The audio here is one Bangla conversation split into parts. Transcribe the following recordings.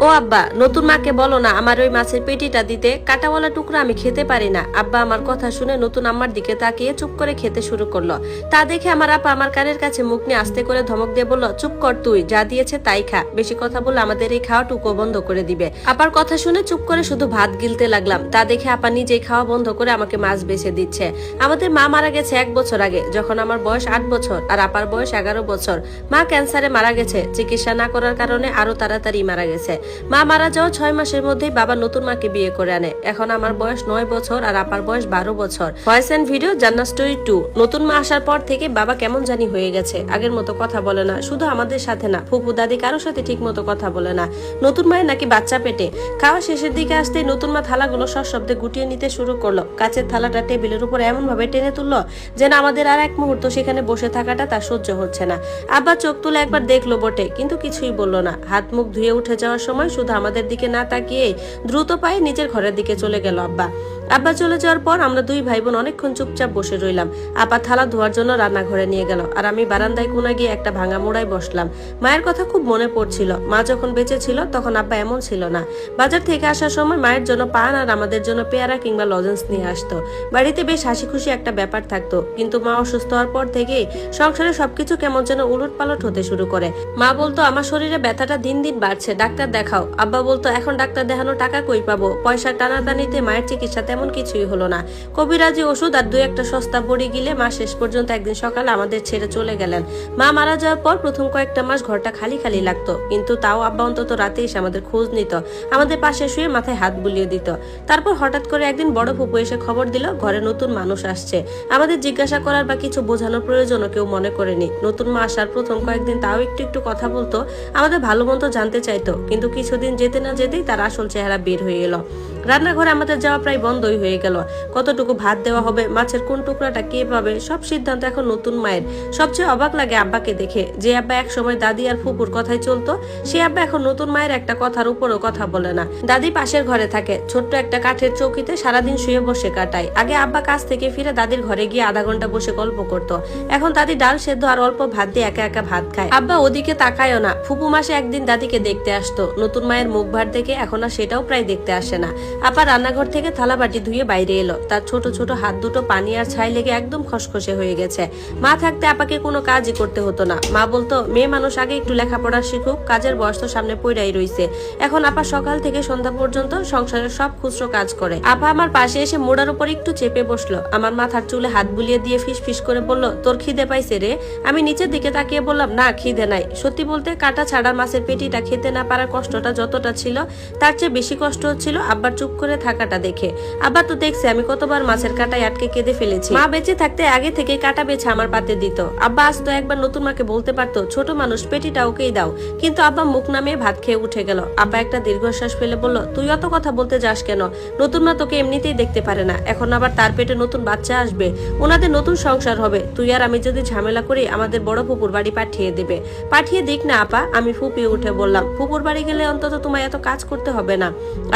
ও আব্বা, নতুন মাকে বলো না আমার ওই মাছের পেটিটা দিতে, কাটাওয়ালা টুকরা আমি খেতে পারি না। আব্বা আমার কথা শুনে নতুন আম্মার দিকে তাকিয়ে চুপ করে খেতে শুরু করলো। তা দেখে আমার আপা আমার কানের কাছে মুখ নিয়ে আস্তে করে ধমক দিয়ে বলল, চুপ কর তুই, যা দিয়েছে তাই খা, বেশি কথা বললে আমাদের এই খাওয়া টুকু বন্ধ করে দিবে। আপার কথা শুনে চুপ করে শুধু ভাত গিলতে লাগলাম। তা দেখে আপা নিজেই খাওয়া বন্ধ করে আমাকে মাছ বেছে দিচ্ছে। আমাদের মা মারা গেছে 1 বছর আগে, যখন আমার বয়স 8 বছর আর আপার বয়স 11 বছর। মা ক্যান্সারে মারা গেছে, চিকিৎসা না করার কারণে আরো তাড়াতাড়ি মারা গেছে। মা মারা যাওয়া 6 মাসের মধ্যেই বাবা নতুন মাকে বিয়ে করে আনে। এখন আমার বয়স 9 বছর আর আপার বয়স 12 বছর। ভয়েস এন্ড ভিডিও জান্নাত স্টোরি 2। নতুন মা আসার পর থেকে বাবা কেমন জানি হয়ে গেছে, আগের মতো কথা বলে না। শুধু আমাদের সাথে না, ফুপু দাদি কারোর সাথে ঠিক মতো কথা বলে না। নতুন মায়ের নাকি বাচ্চা পেটে। খাওয়া শেষের দিকে আসতেই নতুন মা থালাগুলো সশব্দে গুটিয়ে নিতে শুরু করলো। কাচের থালাটা টেবিলের উপর এমন ভাবে টেনে তুললো যেন আমাদের আর এক মুহূর্ত সেখানে বসে থাকাটা তার সহ্য হচ্ছে না। আব্বা চোখ তুলে একবার দেখলো বটে, কিন্তু কিছুই বললো না। হাত মুখ ধুয়ে উঠে যাওয়ার সময় শুধু আমাদের দিকে না তাকিয়ে দ্রুত পায়ে নিজের ঘরের দিকে চলে গেল আব্বা। আব্বা চলে যাওয়ার পর আমরা দুই ভাই বোন অনেকক্ষণ চুপচাপ বসে রইলাম। আপা থালা ধোয়ার জন্য রান্নাঘরে নিয়ে গেল আর আমি বারান্দায় কোণা গিয়ে একটা ভাঙা মোড়ায় বসলাম। মায়ের কথা খুব মনে পড়ছিল। মা যখন বেঁচে ছিল তখন আব্বা এমন ছিল না। বাজার থেকে আসার সময় মায়ের জন্য পান আর আমাদের জন্য পেয়ারা কিংবা লজেন্স নিয়ে আসতো। বাড়িতে বেশ হাসি খুশি একটা ব্যাপার থাকতো। কিন্তু মা অসুস্থ হওয়ার পর থেকেই সংসারে সবকিছু কেমন যেন উলট পালট হতে শুরু করে। মা বলতো আমার শরীরে ব্যথাটা দিন দিন বাড়ছে, ডাক্তার দেখাও। আব্বা বলতো এখন ডাক্তার দেখানো টাকা কই পাবো, পয়সা টানাটানিতে মায়ের চিকিৎসা তেমন কিছুই হলো না। কবিরাজি ওষুধ আর 2-1টা সস্তা বড়ি গিলে মা শেষ পর্যন্ত একদিন সকালে আমাদের ছেড়ে চলে গেলেন। মা মারা যাওয়ার পর প্রথম কয়েকটা মাস ঘরটা খালি খালি লাগতো, কিন্তু তাও আব্বা অন্তত রাতে এসে আমাদের খোঁজ নিত, আমাদের পাশে শুয়ে মাথায় হাত বুলিয়ে দিত। তারপর হঠাৎ করে একদিন বড় ফুপু এসে খবর দিল ঘরে নতুন মানুষ আসছে। আমাদের জিজ্ঞাসা করার বা কিছু বোঝানোর প্রয়োজনও কেউ মনে করেনি। নতুন মা আসার প্রথম কয়েকদিন তাও একটু একটু কথা বলতো, আমাদের ভালো মন্দ জানতে চাইতো, কিন্তু কিছুদিন যেতে না যেতেই তার আসল চেহারা বের হয়ে এলো। রান্নাঘরে আমাদের যাওয়া প্রায় বন্ধই হয়ে গেল। কতটুকু ভাত দেওয়া হবে, মাছের কোন টুকরাটা কে পাবে, সব সিদ্ধান্ত এখন নতুন মায়ের। সবচেয়ে অবাক লাগে আব্বাকে দেখে। যে আব্বা এক সময় দাদি আর ফুপুর কথাই চলতো, সে আব্বা এখন নতুন মায়ের একটা কথার উপরও কথা বলে না। দাদি পাশের ঘরে থাকে, ছোট্ট একটা কাঠের চৌকিতে সারাদিন শুয়ে বসে কাটায়। আগে আব্বা কাজ থেকে ফিরে দাদির ঘরে গিয়ে আধা ঘন্টা বসে গল্প করতো। এখন দাদি ডাল সেদ্ধ আর অল্প ভাত দিয়ে একা একা ভাত খায়। আব্বা ওদিকে তাকায়ও না। ফুপু মাসে একদিন দাদিকে দেখতে আসতো। নতুন মায়ের মুখ ভার দেখে এখন আর সেটাও প্রায় দেখতে আসে না। আপা রান্নাঘর থেকে থালা বাটি ধুয়ে বাইরে এলো। তার ছোট ছোট হাত দুটো পানি আর ছাই লেগে একদম খসখসে হয়ে গেছে। মা থাকতে আপাকে কোনো কাজই করতে হতো না। মা বলতো মেয়ে মানুষ আগে একটু লেখাপড়া শিখুক, কাজের বয়স তো সামনে পড়াই রইছে। এখন আপা সকাল থেকে সন্ধ্যা পর্যন্ত সংসারের সব খুচরো কাজ করে। আপা আমার পাশে এসে মোড়ার উপর একটু চেপে বসলো, আমার মাথার চুলে হাত বুলিয়ে দিয়ে ফিস ফিস করে বলল, তোর খিদে পাইছে রে? আমি নিচের দিকে তাকিয়ে বললাম, না খিদে নাই। সত্যি বলতে কাটা ছাড়া মাছের পেটিটা খেতে না পারার কষ্টটা যতটা ছিল তার চেয়ে বেশি কষ্ট হচ্ছিল আব্বার চুপ করে থাকাটা দেখে। আব্বা তো দেখছে আমি কতবার মাছের কাঁটায় আটকে কেঁদে ফেলেছি। মা বেঁচে থাকতে আগে থেকে কাঁটা বেছে আমার পাতে দিত। আব্বা আসতো একবার নতুন মাকে বলতে পারতো, ছোট মানুষ, পেটিটা ওকেই দাও, কিন্তু আব্বা মুখ নামিয়ে ভাত খেয়ে উঠে গেল। আব্বা একটা দীর্ঘশ্বাস ফেলে বলল, তুই অত কথা বলতে যাস কেন? নতুন মা তোকে এমনিতেই দেখতে পারে না, এখন আবার তার পেটে নতুন বাচ্চা আসবে, ওনাদের নতুন সংসার হবে। তুই আর আমি যদি ঝামেলা করি আমাদের বড় ফুপুর বাড়ি পাঠিয়ে দেবে। পাঠিয়ে দিক না আপা, আমি ফুপিয়ে উঠে বললাম। ফুপুর বাড়ি গেলে অন্তত তোমায় এত কাজ করতে হবে না।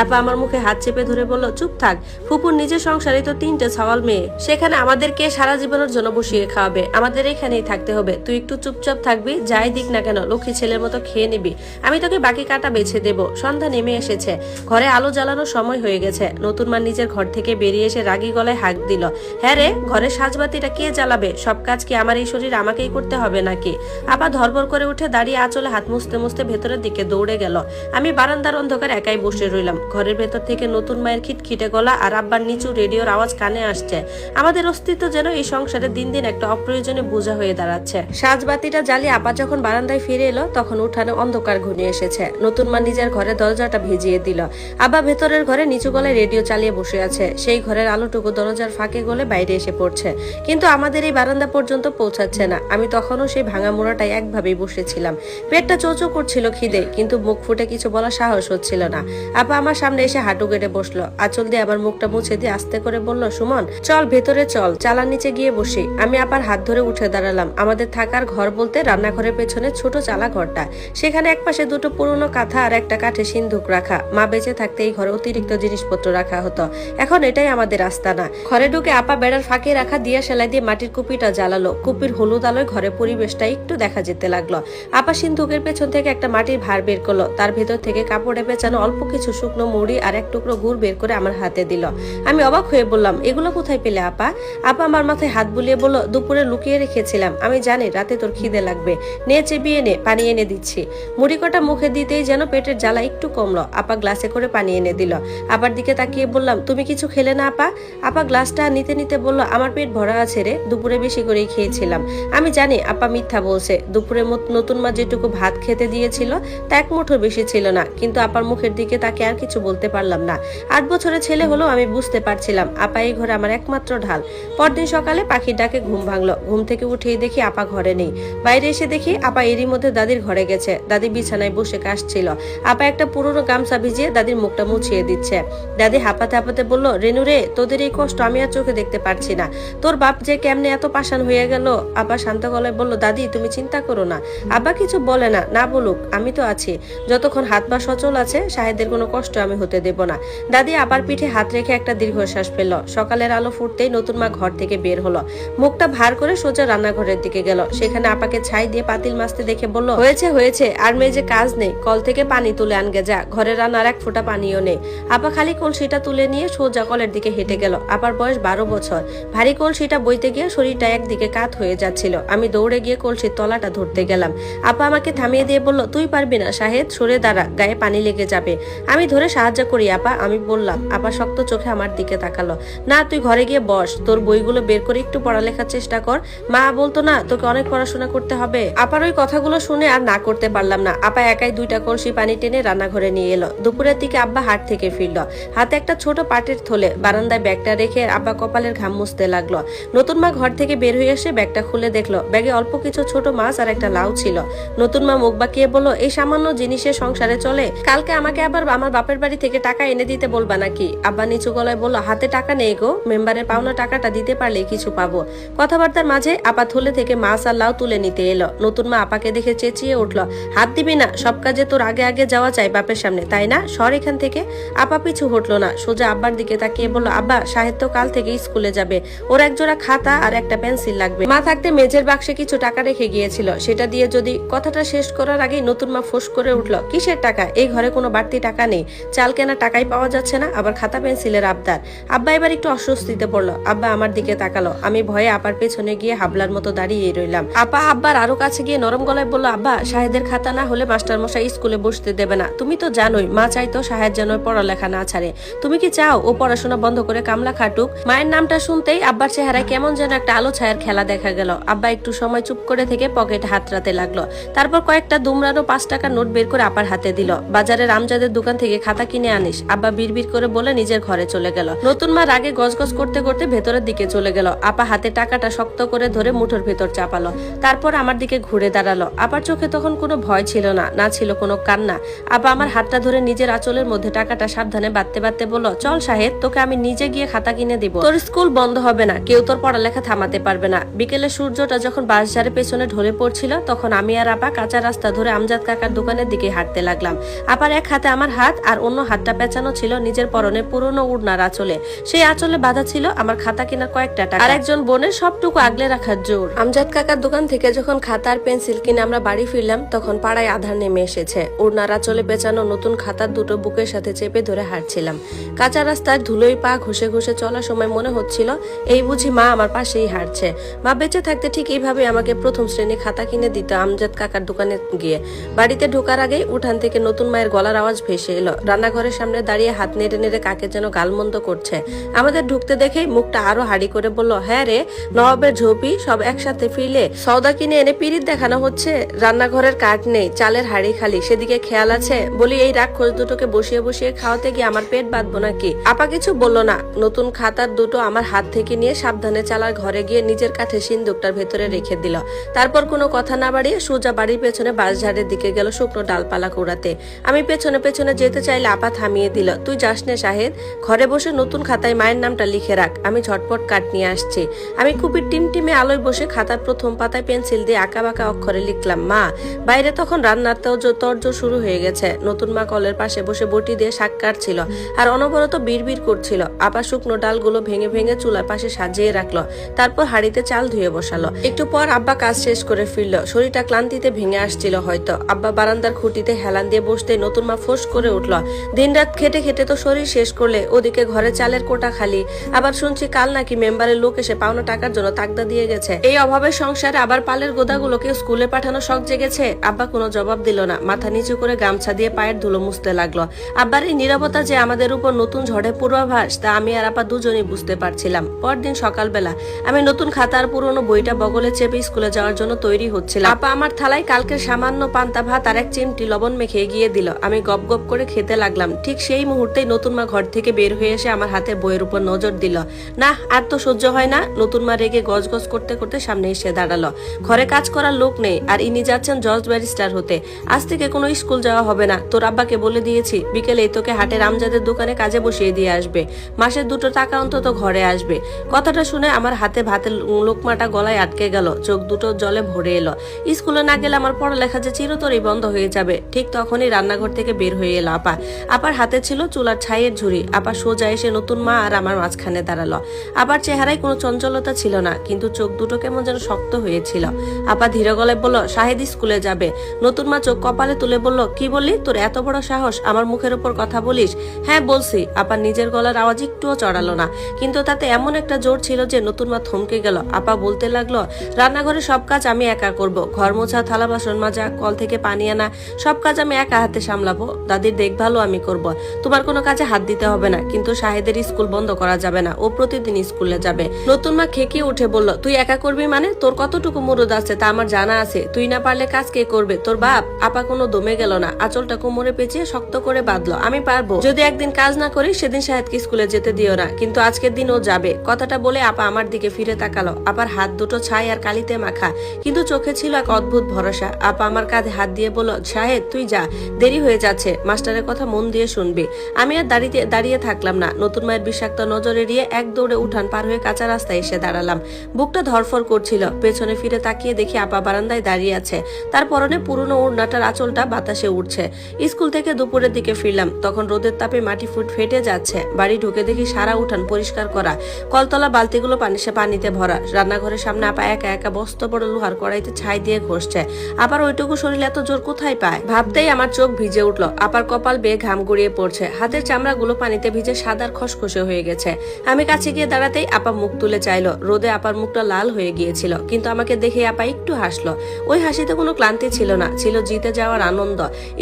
আপা আমার মুখে হাত চেপে ধরে বলল, চুপ থাক, ফুপুর নিজের সংসারে তো 3টে ছাওয়াল মেয়ে, সেখানে আমাদেরকে সারা জীবনের জন্য বসিয়ে খাওয়াবে, আমাদের এখানেই থাকতে হবে। তুই একটু চুপচাপ থাকবি, যাই দিক না কেন লক্ষ্মী ছেলের মতো খেয়ে নিবি, আমি তোকে বাকি কাটা বেছে দেব। সন্ধ্যা নেমে এসেছে, ঘরে আলো জ্বালানোর সময় হয়ে গেছে। নতুন মা নিজের ঘর থেকে বেরিয়ে এসে রাগী গলায় হাঁক দিল, হ্যাঁ রে, ঘরের সাজবাতিটা কে জ্বালাবে? সব কাজ কি আমার এই শরীর আমাকেই করতে হবে নাকি? আপা ধরবর করে উঠে দাঁড়িয়ে আঁচলে হাত মুছতে মুছতে ভেতরের দিকে দৌড়ে গেল। আমি বারান্দার অন্ধকার একাই বসে রইলাম। ঘরের ভেতর থেকে নতুন মায়ের খিটখিটে গলা আর আব্বার নিচু রেডিওর আওয়াজ কানে আসছে। আমাদের অস্তিত্ব যেন এই সংসারে দিন দিন একটা অপ্রয়োজনীয় বোঝা হয়ে দাঁড়াচ্ছে। সাজবাতিটা জ্বালিয়ে আপা যখন বারান্দায় ফিরে এলো তখন উঠানে অন্ধকার ঘনিয়ে এসেছে। নতুন মা নিজের ঘরে দরজাটা ভিজিয়ে দিল। আব্বা ভেতরের ঘরে নিচু গলায় রেডিও চালিয়ে বসে আছে। সেই ঘরের আলোটুকু দরজার ফাঁকে গলে বাইরে এসে পড়ছে, কিন্তু আমাদের এই বারান্দা পর্যন্ত পৌঁছাচ্ছে না। আমি তখনও সেই ভাঙা মোড়াটাই একভাবেই বসেছিলাম। পেটটা চোচো করছিল খিদে, কিন্তু মুখ ফুটে কিছু বলার সাহস হচ্ছিল না। আপা আমার সামনে এসে হাঁটু গেটে বসলো, আঁচল দিয়ে আবার মুখটা মুছে দিয়ে আস্তে করে বলল, সুমন চল ভেতরে চল, চালার নিচে গিয়ে বসি। আমি আপার হাত ধরে উঠে দাঁড়ালাম। আমাদের থাকার ঘর বলতে রান্নাঘরের পেছনে ছোট চালা ঘরটা, সেখানে একপাশে দুটো পুরনো কাঁথা আর একটা কাঠে সিন্ধুক রাখা। মা বেঁচে থাকতে এই ঘরে অতিরিক্ত জিনিসপত্র রাখা হতো, এখন এটাই আমাদের আস্তানা। ঘরে ঢুকে আপা বেড়ার ফাঁকে রাখা দিয়া সেলাই দিয়ে মাটির কুপিটা জ্বালালো। কুপির হলুদ আলোয় ঘরের পরিবেশটা একটু দেখা যেতে লাগলো। আপা সিন্ধুকের পেছন থেকে একটা মাটির ভার বের করলো, তার ভেতর থেকে কাপড়ে পেঁচানো অল্প কিছু শুকনো মুড়ি আর এক টুকরো গুড় বের করে আমার হাতে দিল। আমি অবাক হয়ে বললাম, এগুলো কোথায় পেলে আপা? আপা আমার মাথায় হাত বুলিয়ে বলল, দুপুরে লুকিয়ে রেখেছিলাম, আমি জানি রাতে তোর খিদে লাগবে, নে চেবিয়ে নে, পানি এনে দিচ্ছি। মুড়ি কটা মুখে দিতেই যেন পেটের জ্বালা একটু কমলো। আপা গ্লাসে করে পানি এনে দিল। আপার দিকে তাকিয়ে বললাম, তুমি কিছু খেলে না আপা? আপা গ্লাসটা নিতে নিতে বলল, আমার পেট ভরা আছে রে, দুপুরে বেশি করেই খেয়েছিলাম। আমি জানি আপা মিথ্যা বলছে। দুপুরে নতুন মা যেটুকু ভাত খেতে দিয়েছিল তা এক মুঠো বেশি ছিল না, কিন্তু আপার মুখের দিকে তাকে আর কিছু বলতে পারলাম না। 8 বছরের ছেলে হলেও আমি বুঝতে পারছিলাম আপা এই ঘরে আমার একমাত্র ঢাল। পরদিন সকালে পাখির ডাকে ঘুম ভাঙলো। ঘুম থেকে উঠেই দেখি আপা ঘরে নেই। বাইরে এসে দেখি আপা এরই মধ্যে দাদির ঘরে গেছে। দাদি বিছানায় বসে কাশছিল। আপা একটা পুরনো গামছা ভিজিয়ে দাদির মুখটা মুছিয়ে দিচ্ছে। দাদি হাঁপাতে হাঁপাতে বলল, রেনু রে, তোদের এই কষ্ট আমি আর চোখে দেখতে পারছি না। তোর বাপ যে কেমনে এত পাষাণ হয়ে গেল। আপা শান্ত গলায় বলল, দাদি তুমি চিন্তা করো না। আব্বা কিছু বলে না, না বলুক, আমি তো আছি। যতক্ষণ হাত পা সচল আছে শাহেদের কোনো কষ্ট আমি হতে দেব না। দাদি আবার পিঠে হাত রেখে একটা দীর্ঘশ্বাস ফেলল। সকালের আলো ফুটতেই নতুন মা ঘর থেকে বের হলো। মুখটা ভার করে সোজা রান্নাঘরের দিকে গেল। সেখানে আপাকে ছাই দিয়ে পাতিল মাজতে দেখে বলল, হয়েছে হয়েছে, আর মেজে কাজ নেই, কল থেকে পানি তুলে আনগে যা, ঘরে রান্নার এক ফোঁটা পানিও নেই। আপা খালি কলসিটা তুলে নিয়ে সোজা কলের দিকে হেঁটে গেল। আপার বয়স 12 বছর। ভারী কলসিটা বইতে গিয়ে শরীরটা একদিকে কাত হয়ে যাচ্ছিল। আমি দৌড়ে গিয়ে কলসির তলাটা ধরতে গেলাম। আপা আমাকে থামিয়ে দিয়ে বলল, তুই পারবি না শাহেদ, সরে দাঁড়া, গায়ে পানি লেগে যাবে। আমি ধরে সাহায্য করি আপা, আমি বললাম। আপা শক্ত চোখে আমার দিকে তাকালো। না, তুই ঘরে গিয়ে বস, তোর বইগুলো বের করে একটু পড়ালেখার চেষ্টা কর। মা বলতো না তোকে অনেক পড়াশোনা করতে হবে। আপার ওই কথাগুলো শুনে আর না করতে পারলাম না। আপা একাই 2টা কলসি পানি টেনে রান্নাঘরে নিয়ে এলো। দুপুরের দিকে আব্বা হাট থেকে ফিরল, হাতে একটা ছোট পাটের থলে। বারান্দায় ব্যাগটা রেখে আব্বা কপালের ঘাম মুছতে লাগলো। নতুন মা ঘর থেকে বের হয়ে এসে ব্যাগটা খুলে দেখলো ব্যাগে অল্প কিছু ছোট মাছ আর একটা লাউ ছিল। নতুন মা মুখ বাঁকিয়ে বলল, এই সামান্য জিনিসের সংসারে চলে? কালকে আমাকে আবার আমার বাপের বাড়ি থেকে টাকা এনে দিতে বলবা নাকি? আব্বা নিচু গলায় বলল, হাতে টাকা নেই গো, মেম্বারের পাওনা টাকাটা দিতে পারলে কিছু পাবো। কথাবার্তার মাঝে আপা থলে থেকে মাছ আর লাউ তুলে নিতে এলো। নতুন মা আপাকে দেখে চেঁচিয়ে উঠলো, হাত দিবি না, সব কাজে তোর আগে আগে যাওয়া চাই বাপের সামনে, তাই না? সর এখান থেকে। আপা পিছু হটলো না, সোজা আব্বার দিকে তাকিয়ে বলল, আব্বা সাহেব তো কাল থেকে স্কুলে যাবে, ওর এক জোড়া খাতা আর একটা পেন্সিল লাগবে। মা থাকতে মেজের বাক্সে কিছু টাকা রেখে গিয়েছিল, সেটা দিয়ে যদি। কথাটা শেষ করার আগেই নতুন মা ফোঁস করে উঠলো, কিসের টাকা? এই ঘরে কোনো বাড়তি টাকা নেই, চাল কেনা টাকাই পাওয়া যাচ্ছে না, আবার খাতা পেন্সিলের আবদার। আব্বা এবার একটু অস্বস্তিতে পড়লো। আব্বা আমার দিকে তাকালো। আমি ভয়ে আপার পেছনে গিয়ে হাবলার মতো দাঁড়িয়ে রইলাম। আপা আব্বার আরো কাছে গিয়ে নরম গলায় বলল, আব্বা শাহেদের খাতা না হলে মাস্টার মশাই স্কুলে বসতে দেবে না। তুমি তো জানোই মা চাইতো শাহেদ যেন পড়ালেখা না ছাড়ে। তুমি কি চাও ও পড়াশোনা বন্ধ করে কামলা খাটুক? মায়ের নামটা শুনতেই আব্বার চেহারায় কেমন যেন একটা আলো ছায়ার খেলা দেখা গেল। আব্বা একটু সময় চুপ করে থেকে পকেটে হাত রাতে লাগলো। তারপর কয়েকটা দুমড়ানো 5 টাকার নোট বের করে আপার হাতে দিল। বাজারের আমজাদের দোকান থেকে খাতা কিনে আনিস, আব্বা বিড়বিড় করে বলে নিজের ঘরে চলে গেল। নতুন মা রাগে গজগজ করতে করতে ভেতরের দিকে চলে গেল। আপা হাতে টাকাটা শক্ত করে ধরে মুঠোর ভেতর চাপালো। তারপর আমার দিকে ঘুরে দাঁড়ালো। আপার চোখে তখন কোনো ভয় ছিল না, না ছিল কোনো কান্না। আপা আমার হাতটা ধরে নিজের আঁচলের মধ্যে টাকাটা সাবধানে বাঁধতে বাঁধতে বলল, চল শাহেদ, তোকে আমি নিজে গিয়ে খাতা কিনে দিব। তোর স্কুল বন্ধ হবে না, কেউ তোর পড়ালেখা থামাতে পারবে না। বিকেলে সূর্যটা যখন বাঁশঝাড়ের পেছনে ঢলে পড়ছিল, তখন আমি আর আপা কাঁচা রাস্তা ধরে আমজাদ কাকার দোকানের দিকে হাঁটতে লাগলাম। আপার এক হাতে আমার হাত আর অন্য হাতটা পেঁচানো ছিল নিজের পরনে পুরনো উড়নার আঁচলে। সেই আঁচলে বাঁধা ছিল আমার খাতা কেনার কয়েকটা টাকা আর একজন বোনের সবটুকু আগলে রাখার জোর। আমজাদ কাকার দোকান থেকে যখন খাতা আর পেন্সিল কিনে আমরা বাড়ি ফিরলাম, তখন পাড়ায় আধার নেমে এসেছে। উড়নার আঁচলে পেঁচানো নতুন খাতার দুটো বুকের সাথে চেপে ধরে হাঁটছিলাম। কাঁচা রাস্তায় ধুলোই পা ঘষে ঘষে চলার সময় মনে হচ্ছিল এই বুঝি মা আমার পাশেই হাঁটছে। মা বেঁচে থাকতে ঠিক এইভাবে আমাকে প্রথম শ্রেণী খাতা কিনে দিত আমজাদ কাকার দোকানে গিয়ে। বাড়িতে ঢোকার আগেই উঠান থেকে নতুন মায়ের গলার আওয়াজ ভেসে এলো। রান্নাঘরের সামনে দাঁড়িয়ে হাত নেড়ে নেড়ে কাকে যেন গালমন্দ করছে। আমাদের ঢুকতে দেখেই মুখটা আরো হাড়ি করে বলল, হ্যাঁ রে, নবাবের ঝোপি সব একসাথে ফিরলে সওদা কিনে এনে পিরিত দেখানো হচ্ছে। রান্নাঘরের কাঠ নেই, চালের হাড়ি খালি, সেদিকে খেয়াল আছে? বলি এই রাক্ষস দুটোকে বসিয়ে বসিয়ে খাওয়াতে গিয়ে আমার পেট বাঁধবো নাকি? আপা কিছু বললো না। নতুন খাতার দুটো আমার হাত থেকে নিয়ে সাবধানে চালার ঘরে গিয়ে নিজের কাঠে সিন্দুকটার ভেতরে রেখে দিল। তারপর কোনো কথা না বাড়িয়ে সোজা বাড়ির পেছনে বাঁশঝাড়ের দিকে গেল শুকনো ডালপালা কুড়াতে। আমি পেছনে পেছনে যেতে চাইলে আপা থামিয়ে দিল। দিল, তুই যাস নে শাহেদ, ঘরে বসে নতুন খাতায় মায়ের নামটা লিখে রাখ, আমি ঝটপট কাট নিয়ে আসছি। আমি খুবই টিমটিমে আলোয় বসে খাতার প্রথম পাতায় পেন্সিল দিয়ে আঁকা বাঁকা অক্ষরে লিখলাম মা। বাইরে তখন রান্নার তর্জ শুরু হয়ে গেছে। নতুন মা কলের পাশে বসে বটি দিয়ে শাক কাটছিল আর অনবরত বিড়বিড় করছিল। আপা শুকনো ডালগুলো ভেঙে ভেঙে চুলার পাশে সাজিয়ে রাখলো, তারপর হাঁড়িতে চাল ধুয়ে বসালো। একটু পর আব্বা কাজ শেষ করে ফিরল, শরীরটা ক্লান্তিতে ভেঙে আসছিল হয়তো। আব্বা বারান্দার খুঁটিতে হেলান দিয়ে বসতে নতুন মা ফোঁস করে উঠল, দিনরাত খেটে খেটে তো শরীর শেষ করলে, ওদিকে ঘরে চালের কোটা খালি, আবার শুনছি কাল নাকি মেম্বারের লোক এসে পাওনা টাকার জন্য তাগদা দিয়ে গেছে। এই অভাবের সংসারে আবার পালের গোদাগুলোকে স্কুলে পাঠানো শখ জেগেছে। আব্বা কোনো জবাব দিল না, মাথা নিচু করে গামছা দিয়ে পায়ের ধুলো মুছতে লাগলো। আব্বার এই নীরবতা যে আমাদের উপর নতুন ঝড়ে পূর্বাভাস, তা আমি আর আপা দুজনেই বুঝতে পারছিলাম। পরদিন সকালবেলা আমি নতুন খাতার পুরনো বইটা বগলে চেপে স্কুলে যাওয়ার জন্য তৈরি হচ্ছিলাম। আপা আমার থালায় কালকের সামান্য পান্তা ভাত আর এক চিমটি লবণ মেখে এগিয়ে দিল। আমি গপ গপ করে খেতে লাগলাম। ঠিক সেই মুহূর্তেই নতুন মা ঘর থেকে বের হয়ে এসে আমার হাতের বইয়ের উপর নজর দিল। না, আর তো সহ্য হয় না। নতুন মা রেগে গজগজ করতে করতে সামনে এসে দাঁড়ালো। ঘরে কাজ করার লোক নেই আর ইনি যাচ্ছেন জজ ব্যারিস্টার হতে। আজ থেকে কোনো স্কুল যাওয়া হবে না, তোর আব্বাকে বলে দিয়েছি বিকেলে তোকে হাটের আমজাদের দোকানে কাজে বসিয়ে দিয়ে আসবে, মাসের 2টো টাকা অন্তত ঘরে আসবে। কথাটা শুনে আমার হাতে ভাতের লোকমাটা গলায় আটকে গেল, চোখ দুটো জলে ভরে এলো। স্কুলে না গেলে আমার পড়ালেখা যে চিরতরই বন্ধ হয়ে যাবে। ঠিক তখনই রান্নাঘর থেকে বের হয়ে এলো আপা। আপার হাতে ছিল চুলার ছাইয়ের ঝুড়ি। আপা সোজা এসে নতুন মা আর আমার মাঝখানে দাঁড়ালো। আবার চেহারায় কোনো চঞ্চলতা ছিল না, কিন্তু চোখ দুটো কেমন যেন শক্ত হয়েছিল। আপা ধীরে গলায় বলল, শাহেদ স্কুলে যাবে। নতুন মা চোখ কপালে তুলে বলল, কি বললি? তোর এত বড় সাহস আমার মুখের উপর কথা বলিস? হ্যাঁ বলছি। আপা নিজের গলার আওয়াজ একটুও চড়ালো না, কিন্তু তাতে এমন একটা জোর ছিল যে নতুন মা থমকে গেল। আপা বলতে লাগলো, রান্নাঘরে সব কাজ আমি একা করব, ঘর মোছা, থালা বাসন মাজা, কল থেকে পানি আনা, সব কাজ আমি একা হাতে সামলাবো। দাদির দেখভালও আমি করব, তোমার কোনো কাজে হাত দিতে হবে না। কিন্তু শাহেদের স্কুল বন্ধ করা যাবে না, ও প্রতিদিন স্কুলে যাবে। নতুন মা খেকিয়ে উঠে বলল, তুই একা করবি মানে? তোর কতটুকু মুরুদ আছে তা আমার জানা আছে। তুই না পারলে কাজ কে করবে? তোর বাপ? আপা কোনো দমে গেল না, আঁচলটা কোমরে পেঁচিয়ে শক্ত করে বাঁধলো। আমি পারবো, যদি একদিন কাজ না করি সেদিন শাহেদকে স্কুলে যেতে দিও না, কিন্তু আজকের দিন ও যাবে। কথাটা বলে আপা আমার দিকে ফিরে তাকালো। আপার হাত দুটো ছাই আর কালিতে মাখা, কিন্তু চোখে ছিল এক অদ্ভুত ভরসা। আপা আমার কাঁধে হাত দিয়ে বলল, শাহেদ তুই যা, দেরি হয়ে যাচ্ছে, মাস্টারের কথা মন দিয়ে শুনবি। আমি আর দাঁড়িয়ে থাকলাম না। নতুন মায়ের বিষাক্ত নজর এড়িয়ে এক দৌড়ে উঠান পার হয়ে কাঁচা রাস্তায় এসে দাঁড়ালাম। বুকটা ধরফর করছিল। পেছনে ফিরে তাকিয়ে দেখি আপা বারান্দায় দাঁড়িয়ে আছে, তার পরনে পুরনো ওড়নাটার আঁচলটা বাতাসে উঠছে। স্কুল থেকে দুপুরের দিকে ফিরলাম, তখন রোদের তাপে মাটি ফেটে যাচ্ছে। বাড়ি ঢুকে দেখি সারা উঠান পরিষ্কার করা, কলতলা বালতিগুলো পানিতে ভরা। রান্নাঘরের সামনে আপা একা একা বস্ত বড় লোহার কড়াইতে ছাই দিয়ে ঘষছে। আবার ওইটুকু শরীর এত জোর কোথায় পায়? ভাবতেই আমার চোখ ভিজে উঠলো। আপার কপাল বেয়ে ঘাম গড়িয়ে পড়ছে, হাতের চামড়াগুলো পানিতে ভিজে সাদার খসখসে হয়ে গেছে। আমি কাছে গিয়ে দাঁড়াতেই আপা মুখ তুলে চাইলো। রোদে আপার মুখটা লাল হয়ে গিয়েছিল, কিন্তু আমাকে দেখে আপা একটু হাসলো। ওই হাসিতে কোনো ক্লান্তি ছিল না, ছিল জিতে যাওয়ার আনন্দ।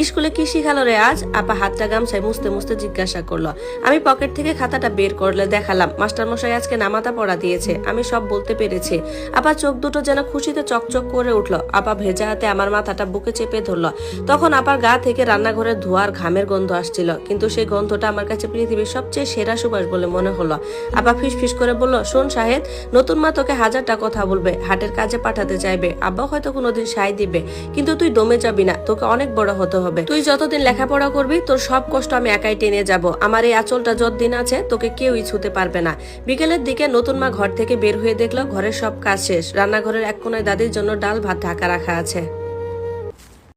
স্কুলে কি শিখালো রে আজ? আপা হাতটা গামছায় মুছতে মুছতে জিজ্ঞাসা করলো। আমি পকেট থেকে খাতাটা বের করলে দেখালাম, মাস্টারমশাই আজকে নামাতা পড়া দিয়েছে। আমি সব বলতে পেরেছি। আপা চোখ দুটো যেন খুশিতে চকচক করে উঠলো। আপা ভেজা হাতে আমার মাথাটা বুকে চেপে ধরলো। তখন আপার গা থেকে রান্নাঘরের ধোয়ার ঘামের গন্ধ আসছিল, কিন্তু সেই গন্ধটা আমার কাছে পৃথিবীর সবচেয়ে সেরা সুবাস বলে মনে হলো। আপা ফিস করে বলল, শোন শাহেদ, নতুন মা তোকে 1000টা কথা বলবে, হাটের কাজে পাঠাতে চাইবে, আব্বা হয়তো কোনোদিন সায় দিবে, কিন্তু তুই দমে যাবি না। তোকে অনেক বড় হতে হবে। তুই যতদিন লেখাপড়া করবি তোর সব কষ্ট আমি একাই টেনে যাব। আমার এই আঁচলটা যতদিন আছে তোকে কেউই ছুতে পারবে না। বিকেলের দিকে নতুন মা ঘর থেকে বের হয়ে দেখলো ঘরের সব কাজ শেষ। রান্নাঘরের এক কোনায় দাদির জন্য ডাল ভাত ঢাকা রাখা আছে।